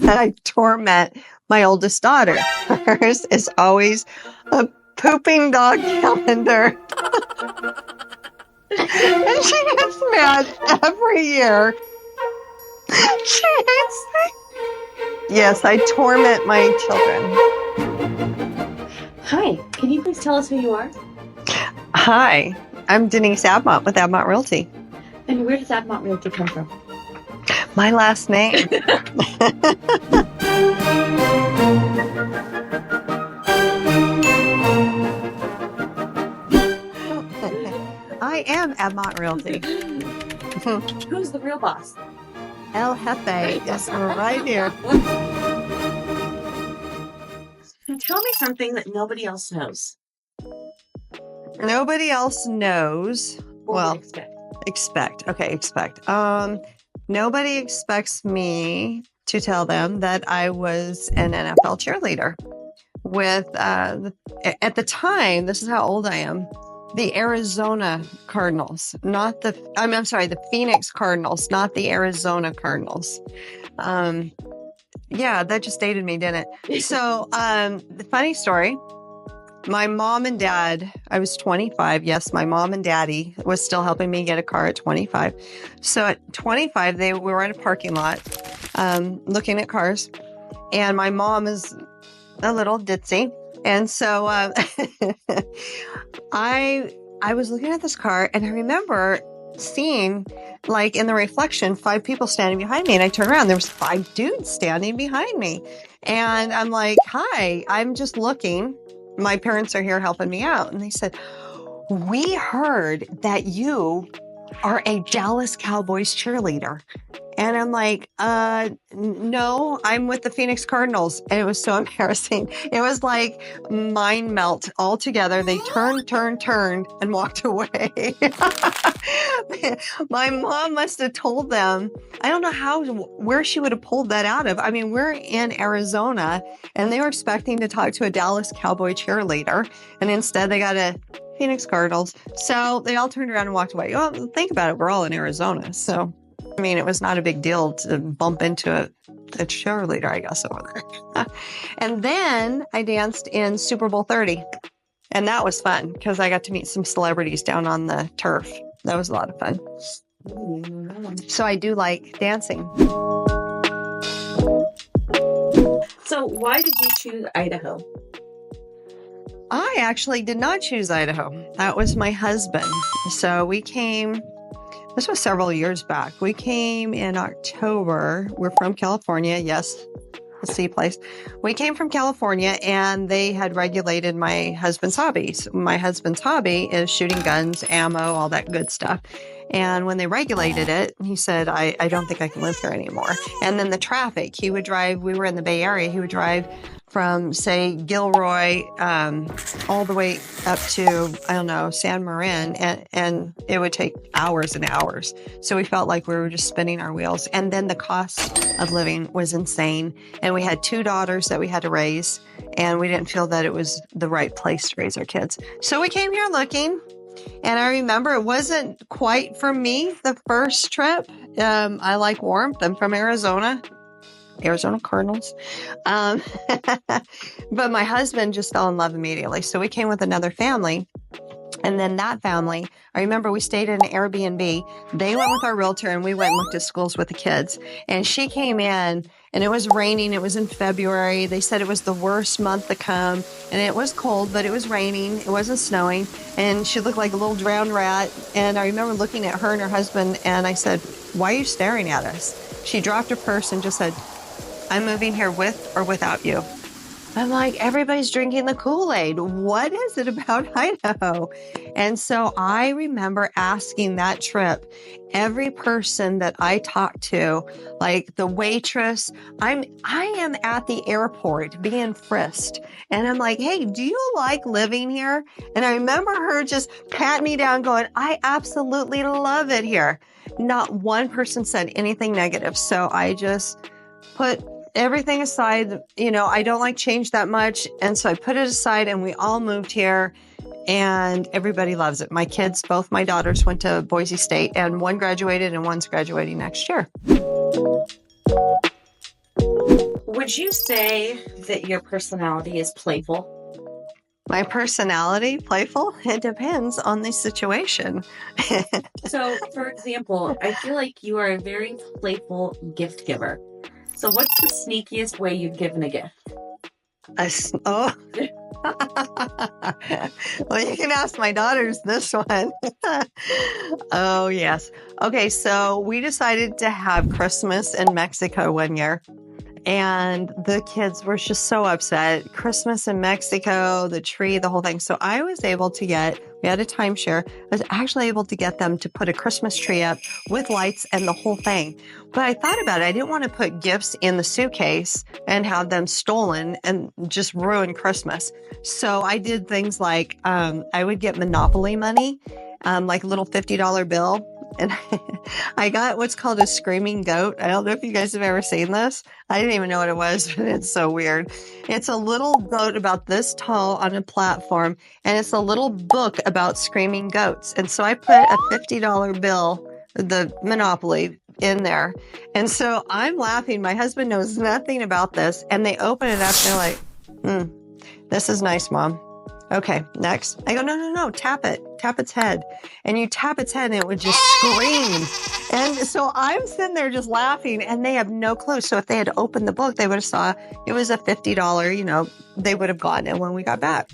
that I torment my oldest daughter. Hers is always a pooping dog calendar. And she gets mad every year. She hates me. Yes, I torment my children. Hi, can you please tell us who you are? Hi, I'm Denise Abmont with Abmont Realty. And where does Abmont Realty come from? My last name. I am Abmont Realty. Who's the real boss? El Jefe is right here. Tell me something that nobody else knows. Nobody else knows. Or Well, would expect. Okay, expect. Nobody expects me to tell them that I was an NFL cheerleader with, at the time, this is how old I am, the Arizona Cardinals, not the, I'm sorry, the Phoenix Cardinals, not the Arizona Cardinals. Yeah, that just dated me, didn't it? So, the funny story, my mom and dad, I was 25. Yes, my mom and daddy was still helping me get a car at 25. So at 25, we were in a parking lot looking at cars. And my mom is a little ditzy. And so I was looking at this car and I remember seeing, like in the reflection, 5 people standing behind me. And I turned around, there was 5 dudes standing behind me. And I'm like, hi, I'm just looking. My parents are here helping me out. And they said, we heard that you are a Dallas Cowboys cheerleader. And I'm like, no, I'm with the Phoenix Cardinals. And it was so embarrassing. It was like mind melt altogether. They turned and walked away. My mom must have told them, I don't know where she would have pulled that out of. I mean, we're in Arizona and they were expecting to talk to a Dallas Cowboy cheerleader. And instead they got a Phoenix Cardinals. So they all turned around and walked away. Well, think about it. We're all in Arizona. So, I mean, it was not a big deal to bump into a cheerleader, I guess, over there. And then I danced in Super Bowl 30. And that was fun because I got to meet some celebrities down on the turf. That was a lot of fun. So I do like dancing. So why did you choose Idaho? I actually did not choose Idaho. That was my husband. So we came, this was several years back. We came in October. We're from California. Yes, the sea place. We came from California and they had regulated my husband's hobbies. My husband's hobby is shooting guns, ammo, all that good stuff. And when they regulated it, he said, I don't think I can live here anymore. And then the traffic, he would drive, we were in the Bay Area, he would drive from, say, Gilroy, all the way up to, I don't know, San Marin, and it would take hours and hours. So we felt like we were just spinning our wheels. And then the cost of living was insane. And we had 2 daughters that we had to raise, and we didn't feel that it was the right place to raise our kids. So we came here looking, and I remember it wasn't quite for me the first trip. I like warmth. I'm from Arizona Cardinals. But my husband just fell in love immediately. So we came with another family. And then that family, I remember we stayed in an Airbnb. They went with our realtor and we went and looked at schools with the kids. And she came in and it was raining. It was in February. They said it was the worst month to come. And it was cold, but it was raining. It wasn't snowing. And she looked like a little drowned rat. And I remember looking at her and her husband and I said, why are you staring at us? She dropped her purse and just said, I'm moving here with or without you. I'm like, everybody's drinking the Kool-Aid. What is it about Idaho? And so I remember asking that trip, every person that I talked to, like the waitress, I am at the airport being frisked. And I'm like, hey, do you like living here? And I remember her just patting me down going, I absolutely love it here. Not one person said anything negative. So I just put everything aside. You know, I don't like change that much. And so I put it aside and we all moved here and everybody loves it. My kids, both my daughters went to Boise State and one graduated and one's graduating next year. Would you say that your personality is playful? My personality, playful? It depends on the situation. So, for example, I feel like you are a very playful gift giver. So, what's the sneakiest way you've given a gift? Oh. Well, you can ask my daughters this one. Oh, yes. Okay, so we decided to have Christmas in Mexico one year. And the kids were just so upset. Christmas in Mexico, the tree, the whole thing. So I was able to we had a timeshare. I was actually able to get them to put a Christmas tree up with lights and the whole thing. But I thought about it. I didn't want to put gifts in the suitcase and have them stolen and just ruin Christmas. So I did things like I would get Monopoly money, like a little $50 bill. And I got what's called a screaming goat. I don't know if you guys have ever seen this. I didn't even know what it was, but it's so weird. It's a little goat about this tall on a platform, and it's a little book about screaming goats. And so I put a $50 bill, the Monopoly, in there. And so I'm laughing. My husband knows nothing about this. And they open it up and they're like, this is nice, Mom. Okay, next. I go, no, tap it. Tap its head. And you tap its head and it would just scream. And so I'm sitting there just laughing and they have no clue. So if they had opened the book, they would have saw it was a $50, they would have gotten it when we got back.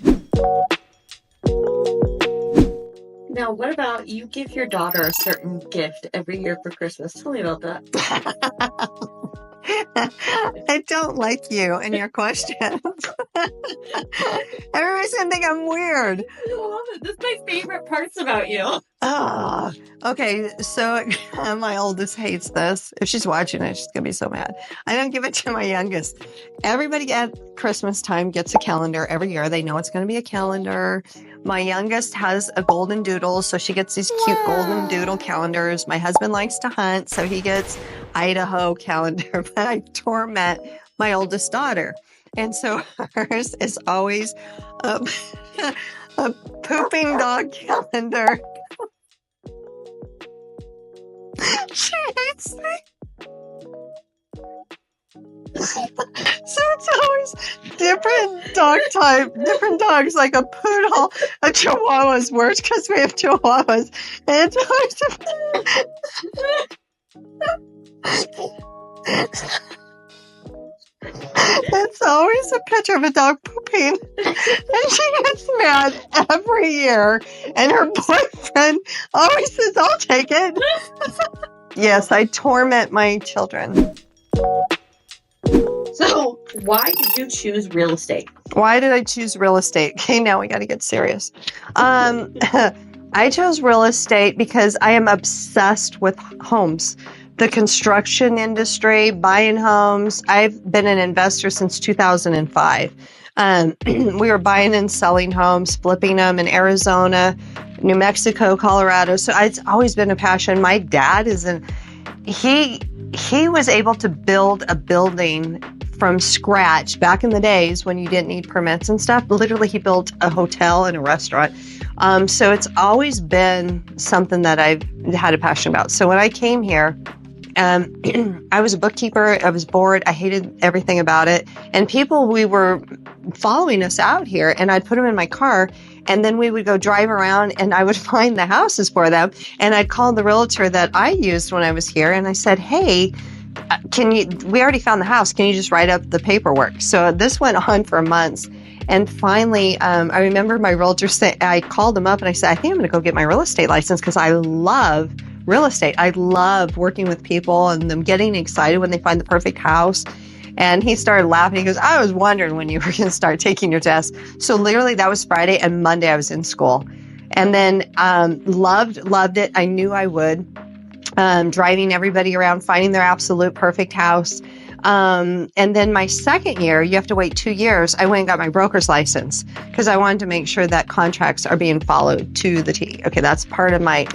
Now, what about you give your daughter a certain gift every year for Christmas? Tell me about that. I don't like you and your questions. Everybody's going to think I'm weird. I love it. This is my favorite parts about you. Okay. So my oldest hates this. If she's watching it, she's going to be so mad. I don't give it to my youngest. Everybody at Christmas time gets a calendar every year. They know it's going to be a calendar. My youngest has a golden doodle, so she gets these cute golden doodle calendars. My husband likes to hunt, so he gets Idaho calendar, but I torment my oldest daughter. And so hers is always a pooping dog calendar. She hates me. So it's always different dog type, different dogs, like a poodle, a chihuahua's worse because we have chihuahuas. And it's always a picture of a dog pooping. And she gets mad every year. And her boyfriend always says, I'll take it. Yes, I torment my children. So, why did you choose real estate? Why did I choose real estate? Okay, now we got to get serious. I chose real estate because I am obsessed with homes, the construction industry, buying homes. I've been an investor since 2005. We were buying and selling homes, flipping them in Arizona, New Mexico, Colorado. So it's always been a passion. My dad he was able to build a building from scratch back in the days when you didn't need permits and stuff. Literally, he built a hotel and a restaurant. So it's always been something that I've had a passion about. So when I came here, I was a bookkeeper. I was bored. I hated everything about it. And we were following us out here, and I'd put them in my car, and then we would go drive around, and I would find the houses for them. And I'd call the realtor that I used when I was here, and I said, hey, we already found the house. Can you just write up the paperwork? So this went on for months. And finally, I remember my realtor I called him up and I said, I think I'm going to go get my real estate license because I love real estate. I love working with people and them getting excited when they find the perfect house. And he started laughing. He goes, I was wondering when you were going to start taking your test. So literally that was Friday, and Monday I was in school. And then loved it. I knew I would. Driving everybody around, finding their absolute perfect house. And then my second year, you have to wait 2 years. I went and got my broker's license because I wanted to make sure that contracts are being followed to the T. Okay, that's part of my.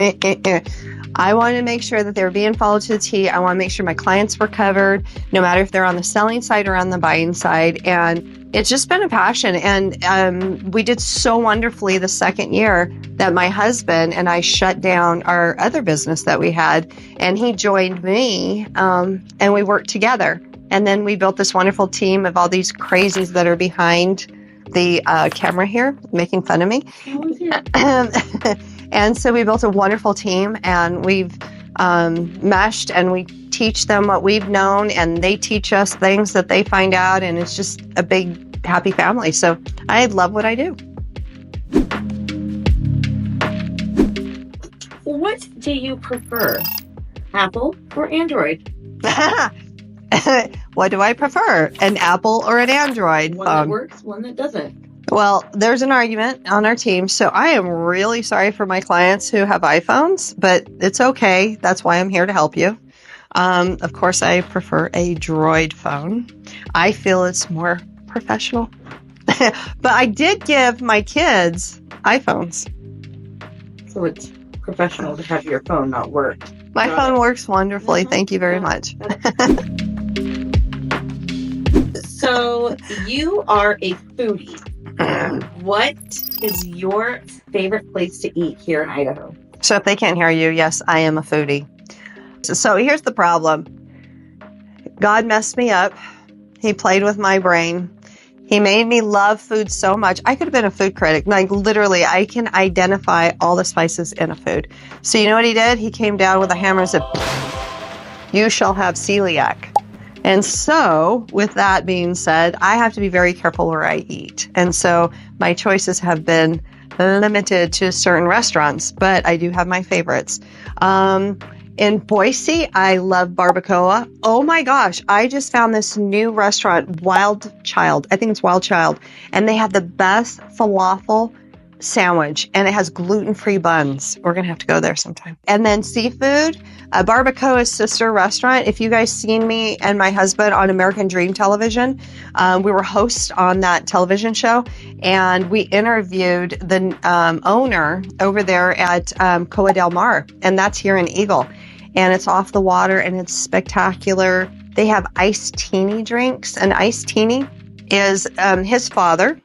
I wanted to make sure that they were being followed to the T. I want to make sure my clients were covered, no matter if they're on the selling side or on the buying side. And it's just been a passion. And we did so wonderfully the second year that my husband and I shut down our other business that we had, and he joined me, and we worked together. And then we built this wonderful team of all these crazies that are behind the camera here, making fun of me. And so we built a wonderful team, and we've meshed, and we teach them what we've known, and they teach us things that they find out, and it's just a big, happy family. So I love what I do. What do you prefer, Apple or Android? What do I prefer, an Apple or an Android One phone? that works, one that doesn't. Well, there's an argument on our team. So I am really sorry for my clients who have iPhones, but it's okay. That's why I'm here to help you. Of course, I prefer a Droid phone. I feel it's more professional. But I did give my kids iPhones. So it's professional to have your phone not work. My phone works wonderfully. Thank you very much. So you are a foodie. What is your favorite place to eat here in Idaho? So if they can't hear you, yes, I am a foodie. So here's the problem. God messed me up. He played with my brain. He made me love food so much. I could have been a food critic. Like literally, I can identify all the spices in a food. So you know what he did? He came down with a hammer and said, "You shall have celiac." And so with that being said, I have to be very careful where I eat. And so my choices have been limited to certain restaurants, but I do have my favorites. In Boise, I love barbacoa. Oh my gosh, I just found this new restaurant, Wild Child. I think it's Wild Child. And they have the best falafel sandwich, and it has gluten-free buns. We're going to have to go there sometime. And then seafood, Barbacoa's sister restaurant. If you guys seen me and my husband on American Dream Television, we were hosts on that television show, and we interviewed the owner over there at Coa del Mar, and that's here in Eagle. And it's off the water, and it's spectacular. They have iced teeny drinks. An iced teeny is his father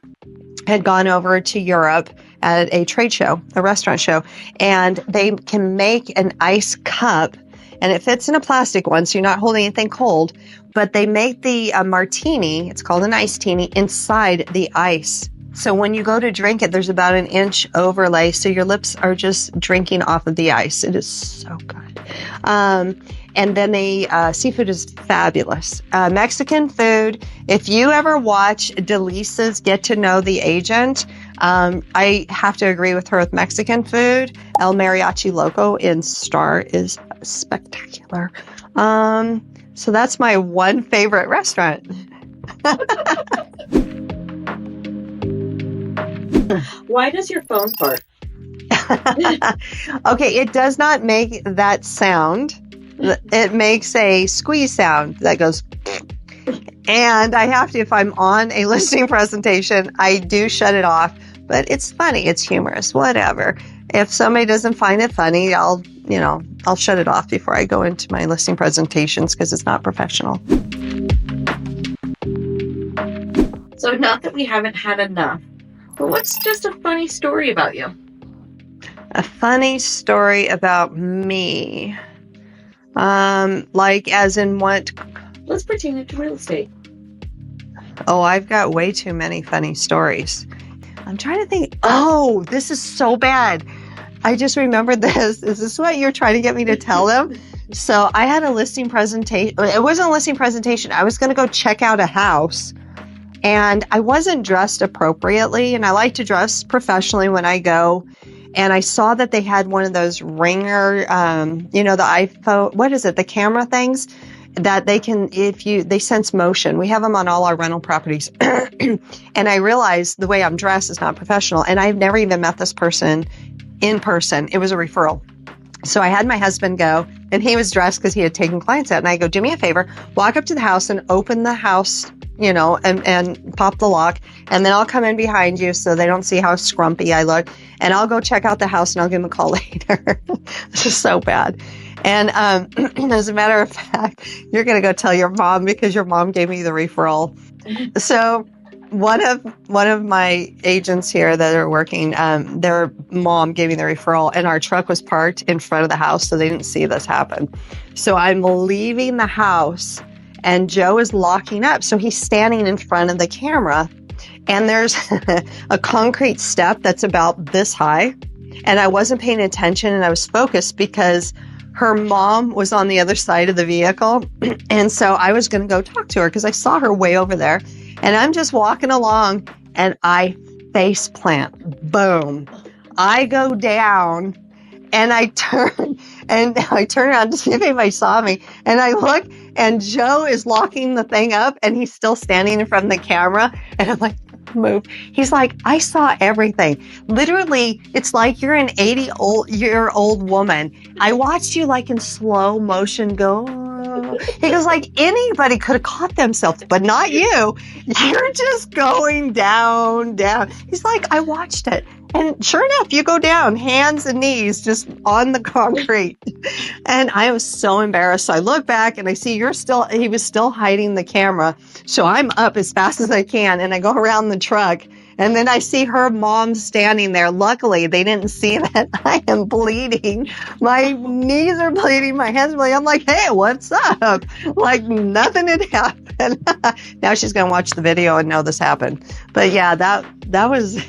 had gone over to Europe at a trade show, a restaurant show, and they can make an ice cup, and it fits in a plastic one, so you're not holding anything cold, but they make the martini, it's called an iced teeny, inside the ice. So when you go to drink it, there's about an inch overlay, so your lips are just drinking off of the ice. It is so good. And then the seafood is fabulous. Mexican food. If you ever watch Delisa's Get to Know the Agent, I have to agree with her with Mexican food. El Mariachi Loco in Star is spectacular. So that's my one favorite restaurant. Why does your phone fart? Okay, it does not make that sound. It makes a squeeze sound that goes, and I have to, if I'm on a listing presentation, I do shut it off, but it's funny. It's humorous, whatever. If somebody doesn't find it funny, I'll shut it off before I go into my listing presentations because it's not professional. So not that we haven't had enough, but what's just a funny story about you? A funny story about me. Like as in what? Let's pertain it to real estate. Oh, I've got way too many funny stories. I'm trying to think. Oh, this is so bad. I just remembered this. Is this what you're trying to get me to tell them? So I had a listing presentation. It wasn't a listing presentation. I was going to go check out a house, and I wasn't dressed appropriately. And I like to dress professionally when I go. And I saw that they had one of those ringer, the iPhone, what is it? The camera things that they can, they sense motion. We have them on all our rental properties. And I realized the way I'm dressed is not professional. And I've never even met this person in person. It was a referral. So I had my husband go, and he was dressed because he had taken clients out. And I go, do me a favor, walk up to the house and open the house, and pop the lock. And then I'll come in behind you so they don't see how scrumpy I look. And I'll go check out the house and I'll give them a call later. This is so bad. And as a matter of fact, you're going to go tell your mom because your mom gave me the referral. So one of my agents here that are working, their mom gave me the referral, and our truck was parked in front of the house, so they didn't see this happen. So I'm leaving the house, and Joe is locking up. So he's standing in front of the camera, and there's a concrete step that's about this high. And I wasn't paying attention, and I was focused because her mom was on the other side of the vehicle. And so I was going to go talk to her because I saw her way over there. And I'm just walking along, and I face plant. Boom. I go down, and I turn around to see if anybody saw me. And I look, and Joe is locking the thing up, and he's still standing in front of the camera. And I'm like, move. He's like, I saw everything. Literally, it's like you're an 80-year-old woman. I watched you like in slow motion go. He goes, like, anybody could have caught themselves, but not you. You're just going down, down. He's like, I watched it. And sure enough, you go down, hands and knees, just on the concrete. And I was so embarrassed. So I look back and I see he was still hiding the camera. So I'm up as fast as I can, and I go around the truck. And then I see her mom standing there. Luckily, they didn't see that I am bleeding. My knees are bleeding. My hands are bleeding. I'm like, hey, what's up? Like nothing had happened. Now she's going to watch the video and know this happened. But yeah, that was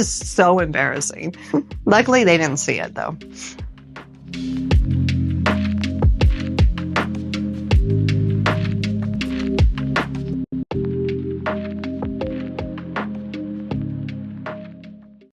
so embarrassing. Luckily, they didn't see it, though.